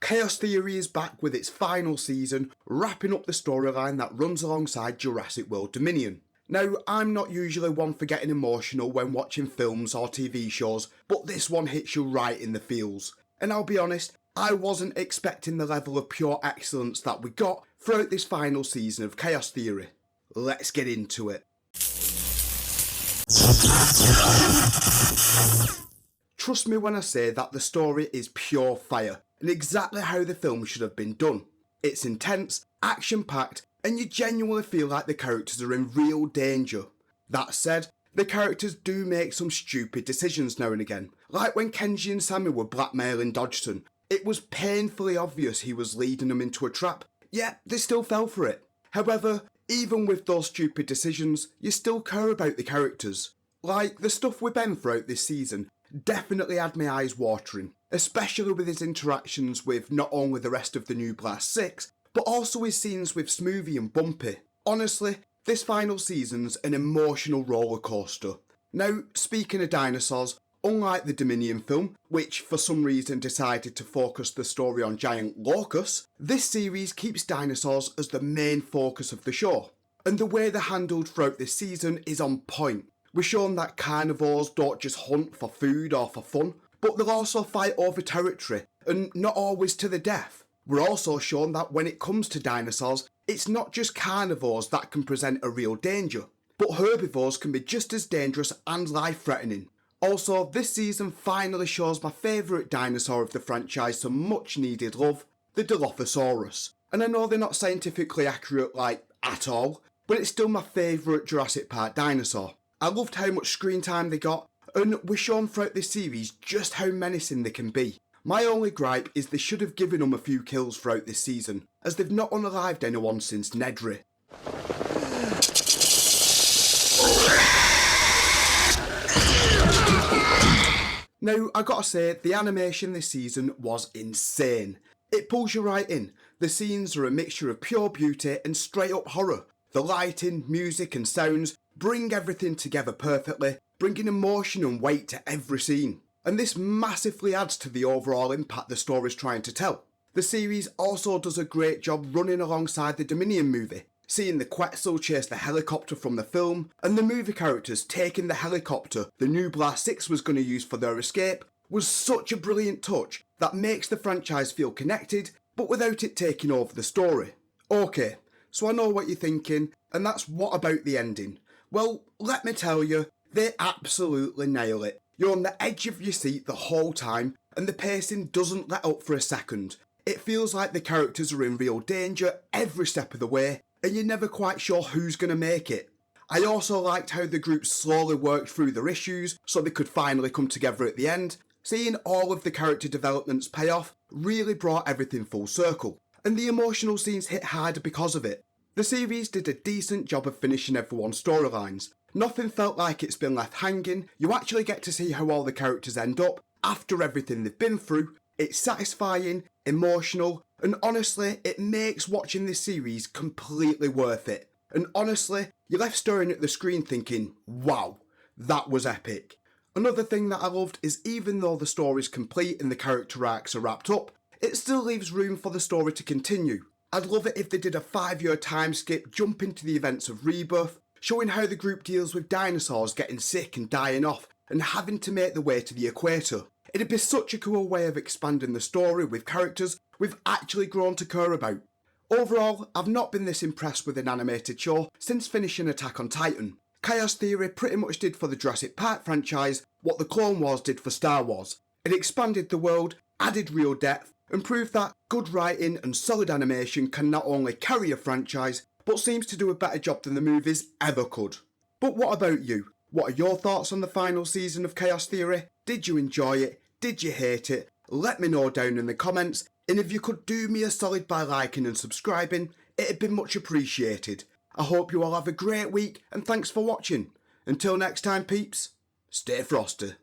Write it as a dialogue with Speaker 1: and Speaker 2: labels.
Speaker 1: Chaos Theory is back with its final season, wrapping up the storyline that runs alongside Jurassic World Dominion. Now, I'm not usually one for getting emotional when watching films or TV shows, but this one hits you right in the feels. And I'll be honest, I wasn't expecting the level of pure excellence that we got throughout this final season of Chaos Theory. Let's get into it. Trust me when I say that the story is pure fire, and exactly how the film should have been done. It's intense, action-packed, and you genuinely feel like the characters are in real danger. That said, the characters do make some stupid decisions now and again, like when Kenji and Sammy were blackmailing Dodgson. It was painfully obvious he was leading them into a trap, yet they still fell for it. However, even with those stupid decisions, you still care about the characters. Like, the stuff with Ben throughout this season definitely had my eyes watering, especially with his interactions with not only the rest of the new Blast 6, but also his scenes with Smoothie and Bumpy. Honestly, this final season's an emotional roller coaster. Now, speaking of dinosaurs, unlike the Dominion film, which for some reason decided to focus the story on giant locusts, this series keeps dinosaurs as the main focus of the show. And the way they're handled throughout this season is on point. We're shown that carnivores don't just hunt for food or for fun, but they'll also fight over territory, and not always to the death. We're also shown that when it comes to dinosaurs, it's not just carnivores that can present a real danger, but herbivores can be just as dangerous and life-threatening. Also, this season finally shows my favourite dinosaur of the franchise some much needed love, the Dilophosaurus. And I know they're not scientifically accurate like at all, but it's still my favourite Jurassic Park dinosaur. I loved how much screen time they got, and we're shown throughout this series just how menacing they can be. My only gripe is they should have given them a few kills throughout this season, as they've not unalived anyone since Nedry. Now, I gotta say, the animation this season was insane. It pulls you right in. The scenes are a mixture of pure beauty and straight up horror. The lighting, music and sounds bring everything together perfectly, bringing emotion and weight to every scene. And this massively adds to the overall impact the story's trying to tell. The series also does a great job running alongside the Dominion movie, seeing the Quetzal chase the helicopter from the film, and the movie characters taking the helicopter the new Blast 6 was going to use for their escape, was such a brilliant touch that makes the franchise feel connected, but without it taking over the story. Okay, so I know what you're thinking, and that's what about the ending? Well, let me tell you, they absolutely nail it. You're on the edge of your seat the whole time, and the pacing doesn't let up for a second. It feels like the characters are in real danger every step of the way, and you're never quite sure who's going to make it. I also liked how the group slowly worked through their issues so they could finally come together at the end. Seeing all of the character developments pay off really brought everything full circle, and the emotional scenes hit harder because of it. The series did a decent job of finishing everyone's storylines. Nothing felt like it's been left hanging. You actually get to see how all the characters end up after everything they've been through. It's satisfying, emotional, and honestly, it makes watching this series completely worth it. And honestly, you're left staring at the screen thinking, wow, that was epic. Another thing that I loved is even though the story's complete and the character arcs are wrapped up, it still leaves room for the story to continue. I'd love it if they did a 5-year time skip jump into the events of Rebirth, showing how the group deals with dinosaurs getting sick and dying off and having to make their way to the equator. It'd be such a cool way of expanding the story with characters we've actually grown to care about. Overall, I've not been this impressed with an animated show since finishing Attack on Titan. Chaos Theory pretty much did for the Jurassic Park franchise what the Clone Wars did for Star Wars. It expanded the world, added real depth, and proved that good writing and solid animation can not only carry a franchise, but seems to do a better job than the movies ever could. But what about you? What are your thoughts on the final season of Chaos Theory? Did you enjoy it? Did you hate it? Let me know down in the comments, and if you could do me a solid by liking and subscribing, it'd be much appreciated. I hope you all have a great week, and thanks for watching. Until next time peeps, stay frosty.